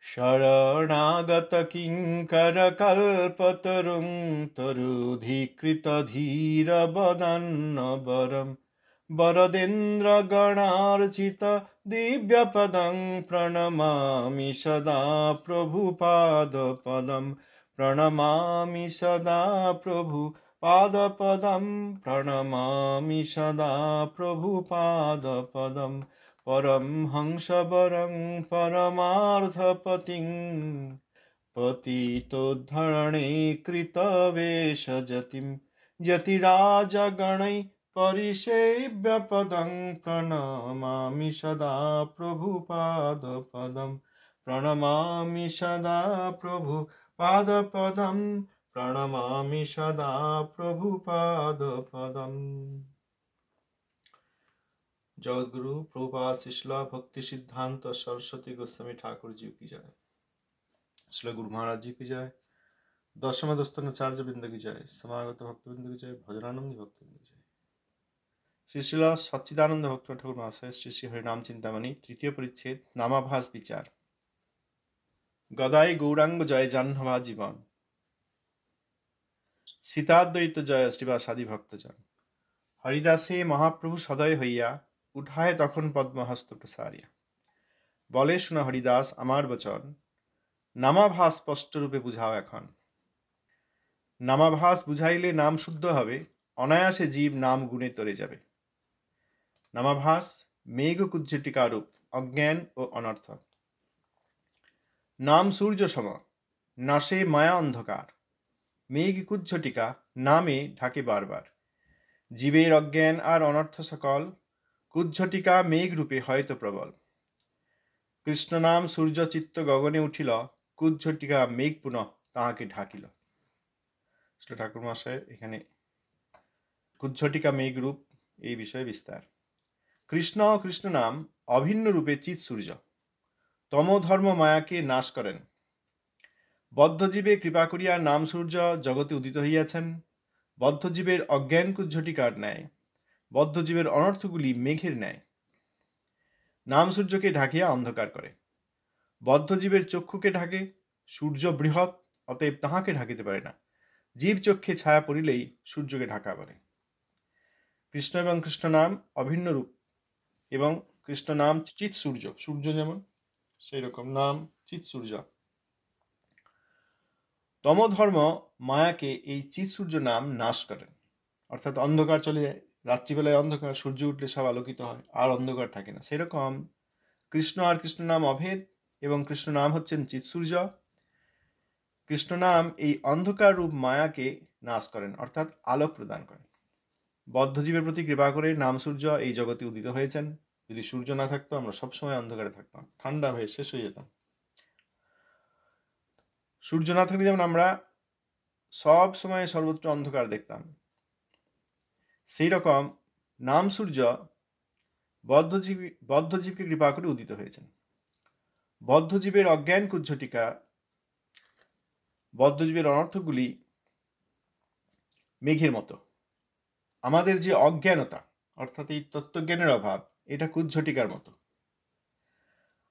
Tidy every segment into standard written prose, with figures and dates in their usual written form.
शरणागत किङ्कर कल्पतरुं तरुधिकृत धीर वदन्नवरं वरदेन्द्र गणार्चित दिव्यपदं प्रणमामि सदा प्रभुपादपदं प्रणमामि सदा प्रभुपादपदं प्रणमामि सदा प्रभुपादपदम् परमहंसवरं परमार्थपतिं पतितोद्धरणे कृतवेषजतिं यतिराजगणैः परिसेव्यपदं प्रणमामि सदा प्रभुपादपदं प्रणमामि सदा प्रभुपादपदं प्रणमामि सदा प्रभुपादपदम्। जगद्गुरु प्रभुपाद शिशला भक्ति सिद्धांत सरस्वती गोस्वामी ठाकुर जी की जय। श्री गुरु महाराज जी की जय। दशमदस्तनाचार्य वृंद की जय। समागत भक्तवृंद की जय। भजनानंद भक्तवृंद की जय। श्री शिला सच्चिदानंद भक्त ठाकुर महाशय श्री श्री हरिनाम चिंतामणि तृतीय परिच्छेद नामाभास विचार। गदाई गौरांग जय जाह्नवा जीवन सीताद्वैत जय श्रीवासादि भक्तजन। हरिदासे महाप्रभु सदय हইয়া उठाए तखन पद्महस्त प्रसारिया। বলে শোনা হরিদাস আমার বচন, নামাভাস স্পষ্ট রূপে বুঝাও এখন। নামাভাস বুঝাইলে নাম শুদ্ধ হবে, অনায়াসে জীব নাম গুণে তরে যাবে। নামাভাস মেঘ কুজ্জটিকা রূপ, অজ্ঞান ও অনর্থ। নাম সূর্য সম, নাশে মায়া অন্ধকার। মেঘ কুজ্জটিকা নামে ঢাকে বারবার। জীবের অজ্ঞান আর অনর্থ সকল, কুজ্জটিকা মেঘ রূপে হয়তো প্রবল। কৃষ্ণ নাম সূর্য চিত্ত গগনে উঠিল, কুজ্জটিকা মেঘ পুনঃ তাহাকে ঢাকিল। শ্রী ঠাকুর মহাশয় এখানে কুজ্জটিকা মেঘ রূপ এই বিষয়ে বিস্তার। কৃষ্ণ ও কৃষ্ণ নাম অভিন্ন রূপে চিৎ সূর্য, তম ধর্ম মায়াকে নাশ করেন। বদ্ধজীবে কৃপা করিয়া নাম সূর্য জগতে উদিত হইয়াছেন। বদ্ধজীবের অজ্ঞান কুজ্জটিকার ন্যায়, বদ্ধজীবের অনর্থগুলি মেঘের ন্যায়। নাম সূর্যকে ঢাকিয়া অন্ধকার করে। বদ্ধজীবের চক্ষুকে ঢাকে, সূর্য বৃহৎ, অতএব তাহাকে ঢাকিতে পারে না। জীব চক্ষে ছায়া পড়িলেই সূর্যকে ঢাকা বলে। কৃষ্ণ এবং কৃষ্ণ নাম অভিন্ন রূপ এবং কৃষ্ণ নাম চিৎ সূর্য, সূর্য যেমন সেই রকম নাম চিৎ সূর্য। তমধর্ম মায়াকে এই চিৎ সূর্য নাম নাশ করেন, অর্থাৎ অন্ধকার চলে যায়। রাত্রিবেলায় অন্ধকার, সূর্য উঠলে সব আলোকিত হয়, আর অন্ধকার থাকে না। সেরকম কৃষ্ণ আর কৃষ্ণ নাম অভেদ এবং কৃষ্ণ নাম হচ্ছেন চিৎ সূর্য। কৃষ্ণ নাম এই অন্ধকার রূপ মায়াকে নাশ করেন, অর্থাৎ আলোক প্রদান করেন। বদ্ধজীবের প্রতি কৃপা করে নাম সূর্য এই জগতে উদিত হয়েছেন। যদি সূর্য না থাকতো আমরা সবসময় অন্ধকারে থাকতাম, ঠান্ডা হয়ে শেষ হয়ে যেতাম। সূর্য না থাকলে যেমন আমরা সব সময় সর্বত্র অন্ধকার দেখতাম, সেই রকম নাম সূর্য বদ্ধজীবকে কৃপা করে উদিত হয়েছেন। বদ্ধজীবের অজ্ঞান কুজ্জটিকা, বদ্ধজীবের অনর্থগুলি মেঘের মতো। আমাদের যে অজ্ঞানতা, অর্থাৎ এই তত্ত্বজ্ঞানের অভাব, এটা কুজ্জটিকার মতো।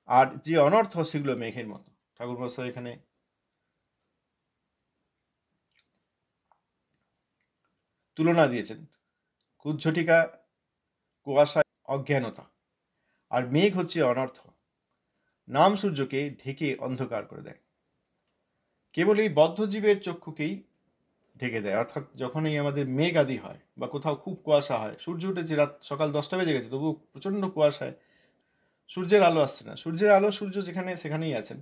আর যে অনর্থ সেগুলো মেঘের মতো। ঠাকুর মশাই এখানে তুলনা দিয়েছেন। কুজ্জটিকা কুয়াশা, অজ্ঞানতা, আর মেঘ হচ্ছে অনর্থ। নাম সূর্যকে ঢেকে অন্ধকার করে দেয়। কেবল এই বদ্ধজীবের চক্ষুকেই ঢেকে দেয়, অর্থাৎ যখনই আমাদের মেঘ আদি হয় বা কোথাও খুব কুয়াশা হয়, সূর্য উঠেছে, রাত সকাল 10টা বেজে গেছে, তবু প্রচণ্ড কুয়াশায় সূর্যের আলো আসছে না। সূর্যের আলো, সূর্য যেখানে সেখানেই আছেন,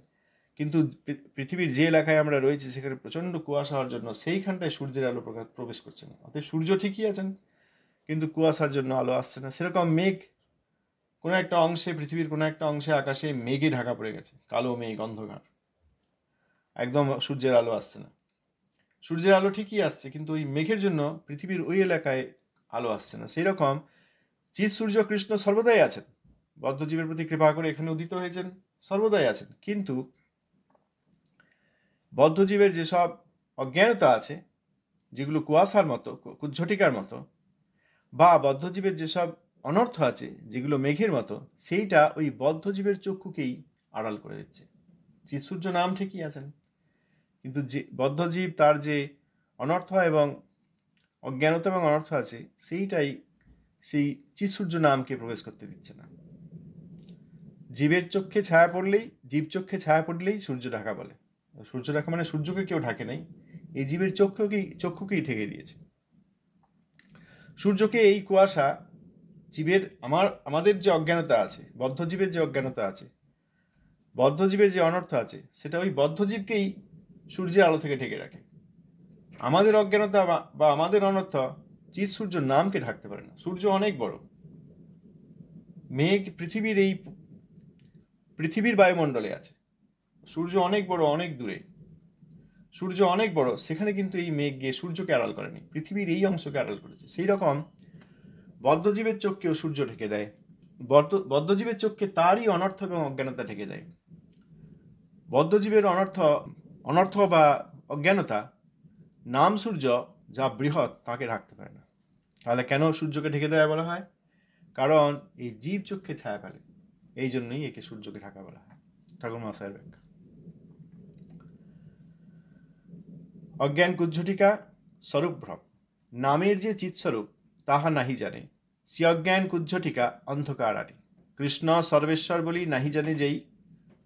কিন্তু পৃথিবীর যে এলাকায় আমরা রয়েছি সেখানে প্রচণ্ড কুয়াশা হওয়ার জন্য সেইখানটায় সূর্যের আলো প্রবেশ করছে না। অতএব সূর্য ঠিকই আছেন, কিন্তু কুয়াশার জন্য আলো আসছে না। সেরকম মেঘ কোনো একটা অংশে, পৃথিবীর কোনো একটা অংশে আকাশে মেঘে ঢাকা পড়ে গেছে, কালো মেঘ, অন্ধকার, একদম সূর্যের আলো আসছে না। সূর্যের আলো ঠিকই আসছে, কিন্তু ওই মেঘের জন্য পৃথিবীর ওই এলাকায় আলো আসছে না। সেই রকম চিৎ সূর্য কৃষ্ণ সর্বদাই আছেন, বদ্ধজীবের প্রতি কৃপা করে এখানে উদিত হয়েছেন, সর্বদাই আছেন। কিন্তু বদ্ধজীবের যেসব অজ্ঞানতা আছে, যেগুলো কুয়াশার মতো, কুজ্জটিকার মতো, বা বদ্ধজীবের যেসব অনর্থ আছে যেগুলো মেঘের মতো, সেইটা ওই বদ্ধজীবের চক্ষুকেই আড়াল করে দিচ্ছে। চিৎসূর্য নাম ঠিকই আছেন, কিন্তু যে বদ্ধজীব তার যে অনর্থ এবং অজ্ঞানতা এবং অনর্থ আছে সেইটাই সেই চিৎসূর্য নামকে প্রবেশ করতে দিচ্ছে না। জীবের চক্ষে ছায়া পড়লেই, জীব চক্ষে ছায়া পড়লেই সূর্য ঢাকা বলে। সূর্য ঢাকা মানে সূর্যকে কেউ ঢাকে নাই, এই জীবের চক্ষুকেই ঢেকে দিয়েছে। সূর্যকে এই কুয়াশা জীবের আমাদের যে অজ্ঞানতা আছে, বদ্ধজীবের যে অজ্ঞানতা আছে, বদ্ধজীবের যে অনর্থ আছে, সেটা ওই বদ্ধজীবকেই সূর্যের আলো থেকে ঢেকে রাখে। আমাদের অজ্ঞানতা বা আমাদের অনর্থ চিৎ সূর্য নামকে ঢাকতে পারে না। সূর্য অনেক বড়, মেঘ পৃথিবীর বায়ুমণ্ডলে আছে, সূর্য অনেক বড়, অনেক দূরে। সূর্য অনেক বড়, সেখানে কিন্তু এই মেঘ গিয়ে সূর্যকে আড়াল করেনি, পৃথিবীর এই অংশকে আড়াল করেছে। সেই রকম বদ্ধজীবের চোখকেও সূর্য ঢেকে দেয়, বদ্ধজীবের চোখকে তারই অনর্থ এবং অজ্ঞানতা ঢেকে দেয়। বদ্ধজীবের অনর্থ বা অজ্ঞানতা নাম সূর্য যা বৃহৎ তাকে ঢাকতে পারে না। তাহলে কেন সূর্যকে ঢেকে দেওয়া বলা হয়? কারণ এই জীব চক্ষে ছায়া ফেলে, এই জন্যই একে সূর্যকে ঢাকা বলা হয়। ঠাকুর মহাশয়ের ব্যাখ্যা। অজ্ঞান কুজ্ঝটিকা স্বরূপভ্রম, নামের যে চিৎস্বরূপ তাহা নাহি জানে, সে অজ্ঞান কুজ্ঝটিকা অন্ধকার আরি। কৃষ্ণ সর্বেশ্বর বলি নাহি জানে যেই,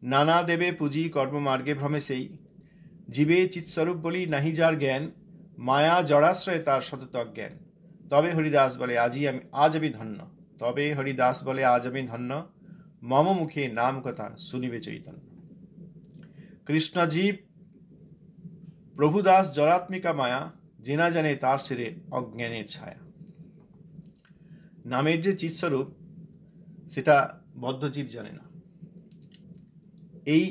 নানা দেবে পুঁজি কর্মমার্গে ভ্রমে সেই। জীবে চিৎস্বরূপ বলি নাহি যার জ্ঞান, মায়া জড়াশ্রয়ে তার সতত অজ্ঞান। তবে হরিদাস বলে আজ আমি ধন্য, তবে হরিদাস বলে আজ আমি ধন্য, মম মুখে নাম কথা শুনিবে চৈতন্য। কৃষ্ণ জীব প্রভুদাস জড়াত্মিকা মায়া, যে না জানে তার শিরে অজ্ঞানের ছায়া। নামের যে চিৎস্বরূপ সেটা বদ্ধজীব জানে না। এই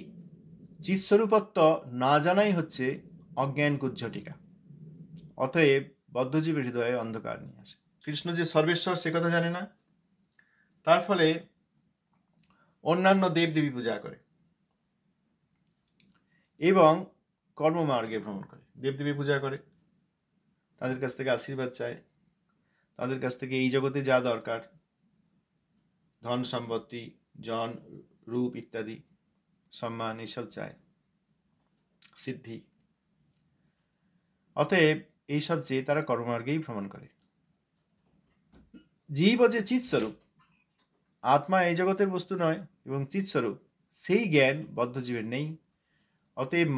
চিৎস্বরূপত্ব না জানাই হচ্ছে অজ্ঞান কুজ্ঝটিকা। অতএব বদ্ধজীবের হৃদয়ে অন্ধকার নিয়ে আসে। কৃষ্ণ যে সর্বেশ্বর সে কথা জানে না, তার ফলে অন্যান্য দেবদেবী পূজা করে এবং কর্মমার্গে ভ্রমণ করে, দেবদেবী পূজা করে, তাদের কাছ থেকে আশীর্বাদ চায়, তাদের কাছ থেকে এই জগতে যা দরকার, ধন সম্পত্তি, জন রূপ ইত্যাদি, সম্মান, এইসব চায়, সিদ্ধি। অতএব এইসব চেয়ে তারা কর্মমার্গেই ভ্রমণ করে। জীব যে চিৎস্বরূপ, আত্মা এই জগতের বস্তু নয় এবং চিৎস্বরূপ, সেই জ্ঞান বদ্ধজীবের নেই। অতএব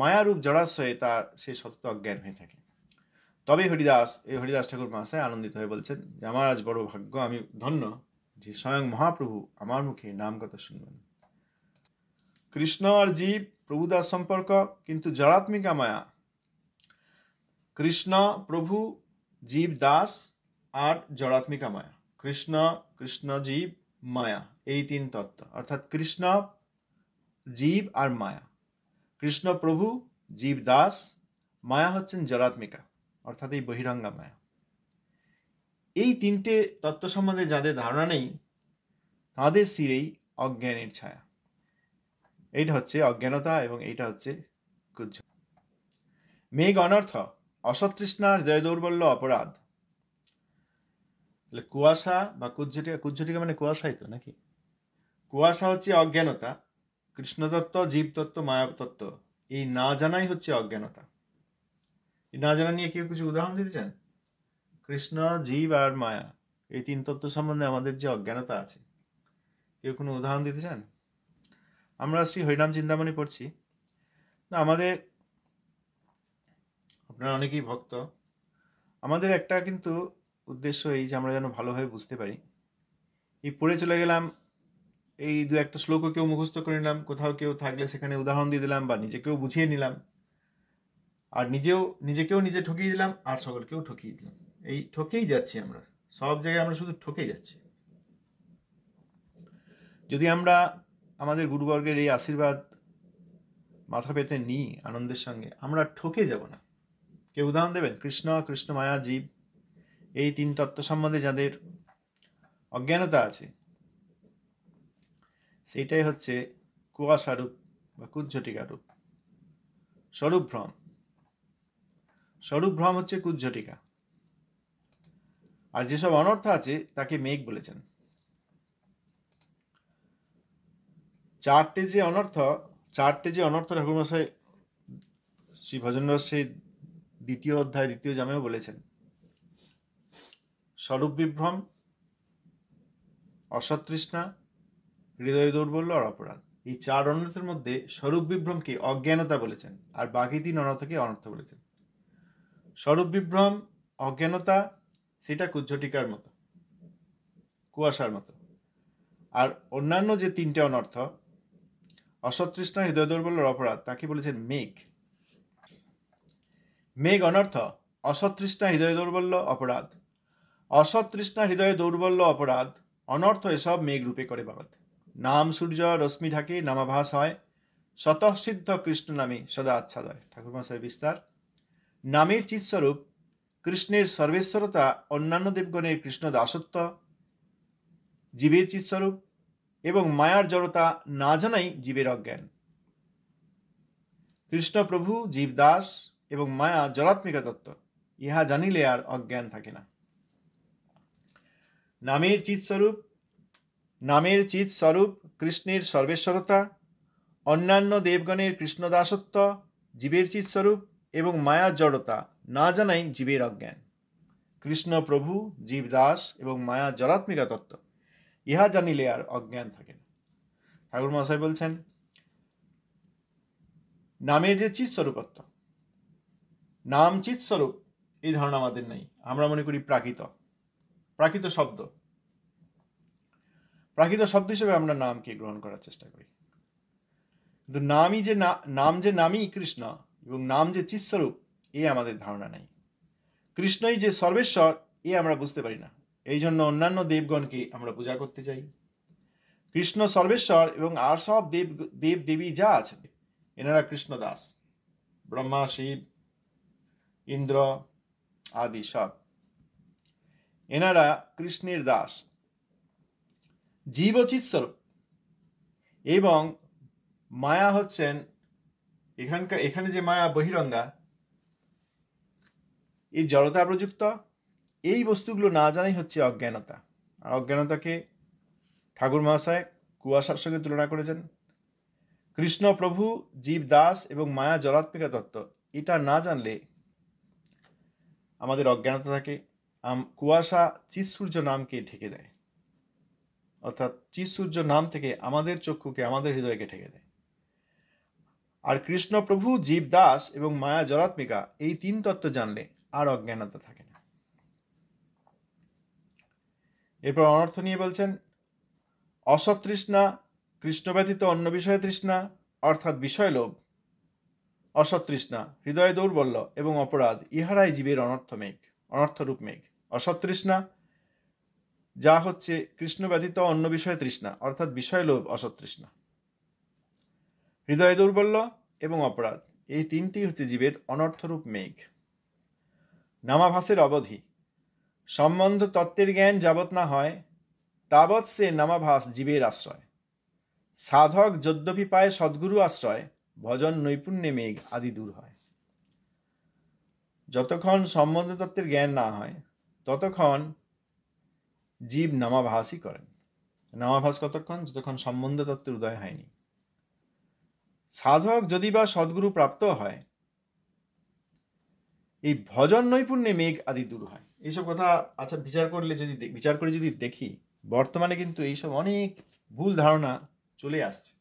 মায়ারূপ জড়াশ্রয়ে তার সে সতত অজ্ঞান হয়ে থাকে। তবে হরিদাস ঠাকুর মহাশয় আনন্দিত হয়ে বলছেন যে আমার আজ বড় ভাগ্য, আমি ধন্য যে স্বয়ং মহাপ্রভু আমার মুখে নাম কথা শুনবেন। কৃষ্ণ আর জীব প্রভুদাস সম্পর্ক, কিন্তু জড়াত্মিকা মায়া। কৃষ্ণ প্রভু, জীব দাস আর জড়াত্মিকা মায়া। কৃষ্ণ জীব মায়া, এই তিন তত্ত্ব, অর্থাৎ কৃষ্ণ, জীব আর মায়া। কৃষ্ণ প্রভু, জীব দাস, মায়া হচ্ছেন জড়াত্মিকা, অর্থাৎ এই বহিরঙ্গা মায়া। এই তিনটে তত্ত্ব সম্বন্ধে যাদের ধারণা নেই তাদের শিরেই অজ্ঞানের ছায়া। এইটা হচ্ছে অজ্ঞানতা এবং এইটা হচ্ছে কুজ্জ। মেঘ অনর্থ, অসতৃষ্ণার হৃদয় দৌর্বল্য অপরাধ। তাহলে কুয়াশা বা কুজ্ঝটিকা মানে কুয়াশাই তো নাকি? কুয়াশা হচ্ছে অজ্ঞানতা, কৃষ্ণতত্ত্ব, জীবতত্ত্ব, মায়াতত্ত্ব, এই না জানাই হচ্ছে অজ্ঞানতা। এই না জানা নিয়ে কেউ কিছু উদাহরণ দিতে চান? কৃষ্ণ, জীব আর মায়া, এই তিন তত্ত্ব সম্বন্ধে আমাদের যে অজ্ঞানতা আছে, কেউ কোনো উদাহরণ দিতে চান? আমরা শ্রী হরিনাম চিন্তামণি পড়ছি, আমাদের, আপনারা অনেকেই ভক্ত, আমাদের একটা কিন্তু উদ্দেশ্য এই যে আমরা যেন ভালোভাবে বুঝতে পারি। এই পড়ে চলে গেলাম, এই দু একটা শ্লোকও কেউ মুখস্থ করে নিলাম, কোথাও কেউ থাকলে সেখানে উদাহরণ দিয়ে দিলাম বা নিজেকেও বুঝিয়ে নিলাম, আর নিজেকেও নিজে ঠকিয়ে দিলাম আর সকলকেও ঠকিয়ে দিলাম। এই ঠকেই যাচ্ছি আমরা, সব জায়গায় আমরা শুধু ঠকেই যাচ্ছি। যদি আমরা আমাদের গুরুবর্গের এই আশীর্বাদ মাথা পেতে নিই আনন্দের সঙ্গে, আমরা ঠকে যাব না। কেউ উদাহরণ দেবেন? কৃষ্ণ মায়া জীব, এই তিন তত্ত্ব সম্বন্ধে যাদের অজ্ঞানতা আছে, সেইটাই হচ্ছে কুয়াশারূপ বা কুজ্ঝটিকা রূপ। স্বরূপভ্রম হচ্ছে কুজ্ঝটিকা। আর যেসব অনর্থ আছে তাকে মেঘ বলেছেন। চারটে যে অনর্থ ঠাকুরমশাই শ্রী ভজন রসে দ্বিতীয় অধ্যায় দ্বিতীয় জামেও বলেছেন, স্বরূপ বিভ্রম, অসৎতৃষ্ণা, হৃদয় দৌর্বল্য আর অপরাধ। এই চার অনর্থের মধ্যে স্বরূপ বিভ্রমকে অজ্ঞানতা বলেছেন, আর বাকি তিন অনর্থকে অনর্থ বলেছেন। স্বরূপ বিভ্রম, অজ্ঞানতা, সেটা কুজ্ঝটিকার মতো, কুয়াশার মতো। আর অন্যান্য যে তিনটে অনর্থ, অসৎতৃষ্ণা, হৃদয় দৌর্বল্য, অপরাধ, তাকে বলেছেন মেঘ। মেঘ অনর্থ, অসৎতৃষ্ণা, হৃদয় দৌর্বল্য, অপরাধ। অসৎতৃষ্ণা, হৃদয় দৌর্বল্য, অপরাধ, অনর্থ এসব মেঘ রূপে করে বাদ। নাম সূর্য রশ্মি ঢাকে, নামাভাস হয়, স্বতঃসিদ্ধ কৃষ্ণ নামে সদা আচ্ছাদয়। ঠাকুরমশাই বিস্তার। নামের চিৎস্বরূপ কৃষ্ণের সর্বেশ্বরতা, অন্যান্য দেবগণের কৃষ্ণ দাসত্ব, জীবের চিৎস্বরূপ এবং মায়ার জড়তা না জানাই জীবের অজ্ঞান। কৃষ্ণ প্রভু, জীব দাস এবং মায়া জড়াত্মিকা তত্ত্ব, ইহা জানিলে আর অজ্ঞান থাকে না। নামের চিৎস্বরূপ কৃষ্ণের সর্বেশ্বরতা, অন্যান্য দেবগণের কৃষ্ণ দাসত্ব, জীবের চিৎস্বরূপ এবং মায়ার জড়তা না জানাই জীবের অজ্ঞান। কৃষ্ণ প্রভু, জীব দাস এবং মায়া জড়াত্মিকা তত্ত্ব, ইহা জানিলে আর অজ্ঞান থাকে না। ঠাকুর মহাশয় বলছেন, নামের যে চিৎস্বরূপত্ব, নাম চিৎস্বরূপ, এই ধারণা আমাদের নেই। আমরা মনে করি প্রাকৃত শব্দ হিসেবে আমরা নামকে গ্রহণ করার চেষ্টা করি। কিন্তু নাম যে নামই কৃষ্ণ এবং নাম যে চিৎস্বরূপ, এ আমাদের ধারণা নেই। কৃষ্ণই যে সর্বেশ্বর, এ আমরা বুঝতে পারি না। এই জন্য অন্যান্য দেবগণকে আমরা পূজা করতে চাই। কৃষ্ণ সর্বেশ্বর এবং আর সব দেব দেবী যা আছে, এনারা কৃষ্ণ দাস। ব্রহ্মা, শিব, ইন্দ্র আদি সব এনারা কৃষ্ণের দাস। জীব চিৎস্বরূপ এবং মায়া হচ্ছেন এখানে যে মায়া বহিরঙ্গা, এই জড়তা প্রযুক্ত, এই বস্তুগুলো না জানাই হচ্ছে অজ্ঞানতা। আর অজ্ঞানতাকে ঠাকুর মহাশয় কুয়াশার সঙ্গে তুলনা করেছেন। কৃষ্ণ প্রভু, জীব দাস এবং মায়া জড়াত্মিকা তত্ত্ব, এটা না জানলে আমাদের অজ্ঞানতা থাকে। কুয়াশা চিৎসূর্য নামকে ঢেকে দেয়, অর্থাৎ চিৎসূর্য নাম থেকে আমাদের চক্ষুকে, আমাদের হৃদয়কে ঢেকে দেয়। আর কৃষ্ণ প্রভু, জীব দাস এবং মায়া জড়াত্মিকা, এই তিন তত্ত্ব জানলে আর অজ্ঞানতা থাকে না। এরপর অনর্থ নিয়ে বলছেন, অসৎতৃষ্ণা, কৃষ্ণ ব্যতীত অন্য বিষয়ে তৃষ্ণা, অর্থাৎ বিষয় লোভ, অসৎতৃষ্ণা, হৃদয় দৌর্বল্য এবং অপরাধ, ইহারাই জীবের অনর্থরূপ মেঘ। অসৎতৃষ্ণা যা হচ্ছে কৃষ্ণ ব্যতীত অন্য বিষয়ে তৃষ্ণা, অর্থাৎ বিষয় লোভ, অসৎতৃষ্ণা। হৃদয় দৌর্বল্য এবং অপরাধ, এই তিনটি হচ্ছে জীবের অনর্থরূপ মেঘ। নামাভাসের অবধি, সম্বন্ধ তত্ত্বের জ্ঞান যাবৎ না হয়, তাবৎ সে নামাভাস জীবের আশ্রয়। সাধক যদ্যপি পায় সদ্গুরু আশ্রয়, ভজন নৈপুণ্যে মেঘ আদি দূর হয়। যতক্ষণ সম্বন্ধ তত্ত্বের জ্ঞান না হয়, ততক্ষণ জীব নামাভাসই করেন। নামাভাস কতক্ষণ? যতক্ষণ সম্বন্ধ তত্ত্বের উদয় হয়নি। সাধক যদি বা সদ্গুরু প্রাপ্ত হয়, এই ভজন নৈপুণ্যে মেঘ আদি দূর হয়। এইসব কথা আচ্ছা বিচার করে যদি দেখি, বর্তমানে কিন্তু এইসব অনেক ভুল ধারণা চলে আসছে।